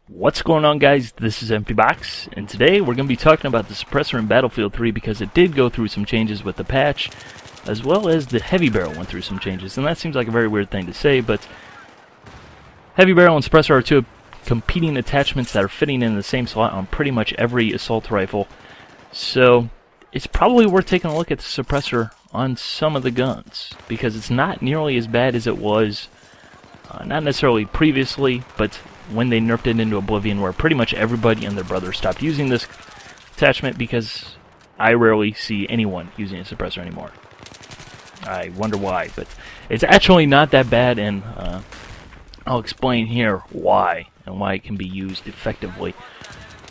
What's going on, guys? This is MPBox, and today we're going to be talking about the suppressor in Battlefield 3 because it did go through some changes with the patch, as well as the heavy barrel went through some changes. And that seems like a very weird thing to say, but heavy barrel and suppressor are two competing attachments that are fitting in the same slot on pretty much every assault rifle. So it's probably worth taking a look at the suppressor on some of the guns, because it's not nearly as bad as it was, not necessarily previously, but when they nerfed it into Oblivion, where pretty much everybody and their brother stopped using this attachment, because I rarely see anyone using a suppressor anymore. I wonder why, but it's actually not that bad, and I'll explain here why, and why it can be used effectively.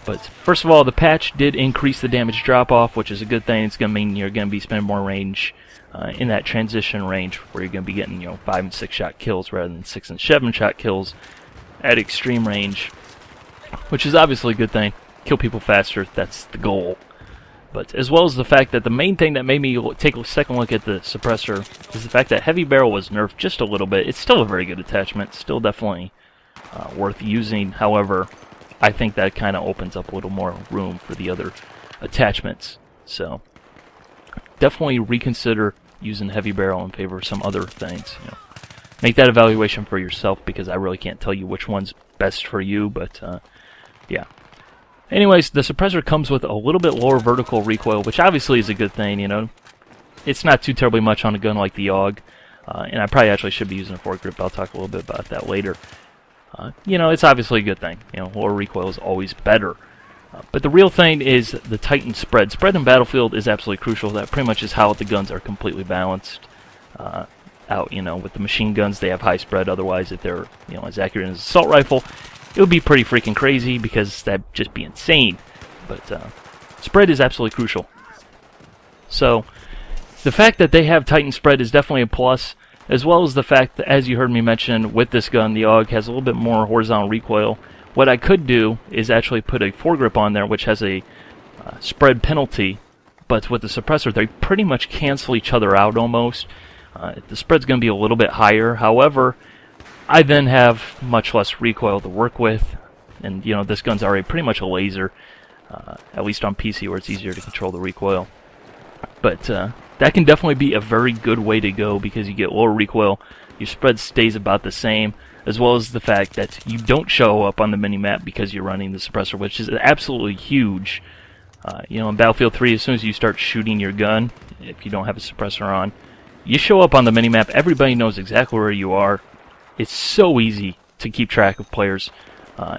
But first of all, the patch did increase the damage drop-off, which is a good thing. It's going to mean you're going to be spending more range in that transition range, where you're going to be getting 5 and 6 shot kills rather than 6 and 7 shot kills at extreme range, which is obviously a good thing. Kill people faster, that's the goal. But as well as the fact that the main thing that made me take a second look at the suppressor is the fact that heavy barrel was nerfed just a little bit. It's still a very good attachment, still definitely worth using. However, I think that kind of opens up a little more room for the other attachments. So definitely reconsider using heavy barrel in favor of some other things. Make that evaluation for yourself, because I really can't tell you which one's best for you, but yeah. Anyways, the suppressor comes with a little bit lower vertical recoil, which obviously is a good thing, It's not too terribly much on a gun like the AUG, and I probably actually should be using a foregrip. I'll talk a little bit about that later. It's obviously a good thing. Lower recoil is always better. But the real thing is the Titan spread. Spread in Battlefield is absolutely crucial. That pretty much is how the guns are completely balanced out. With the machine guns, they have high spread. Otherwise, if they're as accurate as an assault rifle, it would be pretty freaking crazy, because that'd just be insane. But spread is absolutely crucial. So the fact that they have Titan spread is definitely a plus, as well as the fact that, as you heard me mention, with this gun, the AUG has a little bit more horizontal recoil. What I could do is actually put a foregrip on there, which has a spread penalty, but with the suppressor, they pretty much cancel each other out almost. The spread's going to be a little bit higher. However, I then have much less recoil to work with, and this gun's already pretty much a laser, at least on PC, where it's easier to control the recoil. But that can definitely be a very good way to go, because you get lower recoil, your spread stays about the same, as well as the fact that you don't show up on the minimap because you're running the suppressor, which is absolutely huge. In Battlefield 3, as soon as you start shooting your gun, if you don't have a suppressor on, you show up on the minimap, everybody knows exactly where you are. It's so easy to keep track of players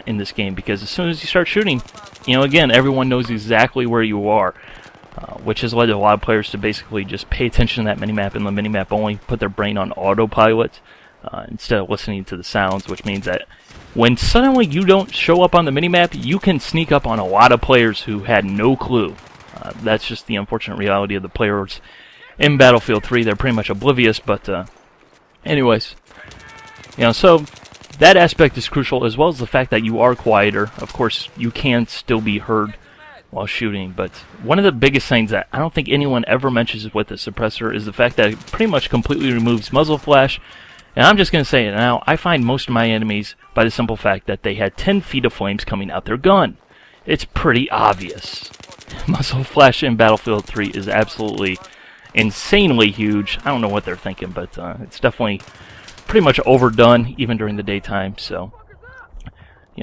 in this game, because as soon as you start shooting, again, everyone knows exactly where you are, which has led a lot of players to basically just pay attention to that minimap, and the minimap only put their brain on autopilot instead of listening to the sounds, which means that when suddenly you don't show up on the minimap, you can sneak up on a lot of players who had no clue. That's just the unfortunate reality of the players in Battlefield 3. They're pretty much oblivious, but anyways, so that aspect is crucial, as well as the fact that you are quieter. Of course, you can still be heard while shooting, but one of the biggest things that I don't think anyone ever mentions with the suppressor is the fact that it pretty much completely removes muzzle flash. And I'm just going to say it now, I find most of my enemies by the simple fact that they had 10 feet of flames coming out their gun. It's pretty obvious. Muzzle flash in Battlefield 3 is absolutely insanely huge. I don't know what they're thinking, but it's definitely pretty much overdone, even during the daytime. So,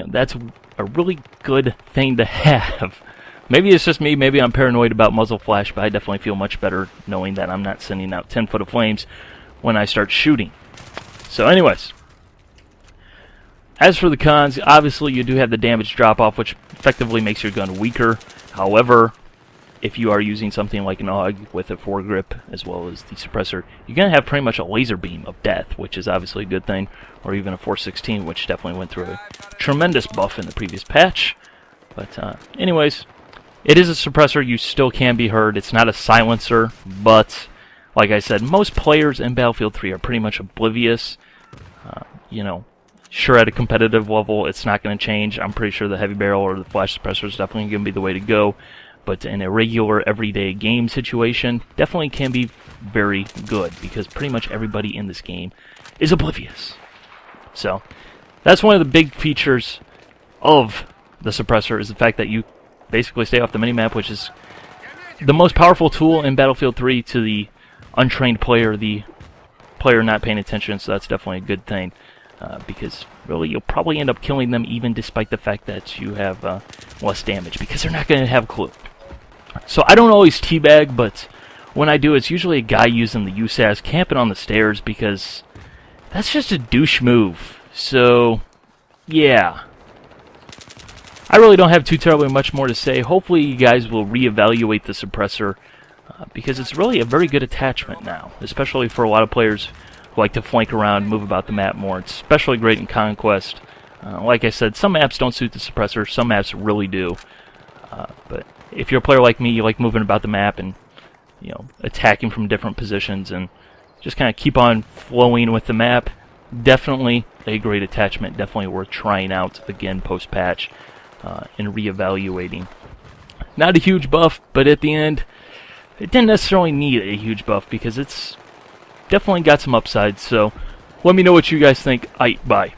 that's a really good thing to have. Maybe it's just me, maybe I'm paranoid about muzzle flash, but I definitely feel much better knowing that I'm not sending out 10 foot of flames when I start shooting. So anyways, as for the cons, obviously you do have the damage drop-off, which effectively makes your gun weaker. However, if you are using something like an AUG with a foregrip as well as the suppressor, you're going to have pretty much a laser beam of death, which is obviously a good thing, or even a 416, which definitely went through a tremendous buff in the previous patch. But anyways, it is a suppressor. You still can be heard. It's not a silencer, but like I said, most players in Battlefield 3 are pretty much oblivious. Sure, at a competitive level, it's not going to change. I'm pretty sure the heavy barrel or the flash suppressor is definitely going to be the way to go. But in a regular, everyday game situation, definitely can be very good, because pretty much everybody in this game is oblivious. So, that's one of the big features of the suppressor is the fact that you basically stay off the minimap, which is the most powerful tool in Battlefield 3 to the untrained player, the player not paying attention, so that's definitely a good thing. Because really you'll probably end up killing them even despite the fact that you have less damage, because they're not going to have a clue. So I don't always teabag, but when I do, it's usually a guy using the USAS camping on the stairs, because that's just a douche move. So yeah, I really don't have too terribly much more to say. Hopefully you guys will reevaluate the suppressor, because it's really a very good attachment now, especially for a lot of players who like to flank around, move about the map more. It's especially great in Conquest. Like I said, some maps don't suit the suppressor, some maps really do. But if you're a player like me, you like moving about the map and attacking from different positions and just kind of keep on flowing with the map, definitely a great attachment, definitely worth trying out again post-patch and reevaluating. Not a huge buff, but at the end, it didn't necessarily need a huge buff because it's definitely got some upside. So let me know what you guys think. Bye.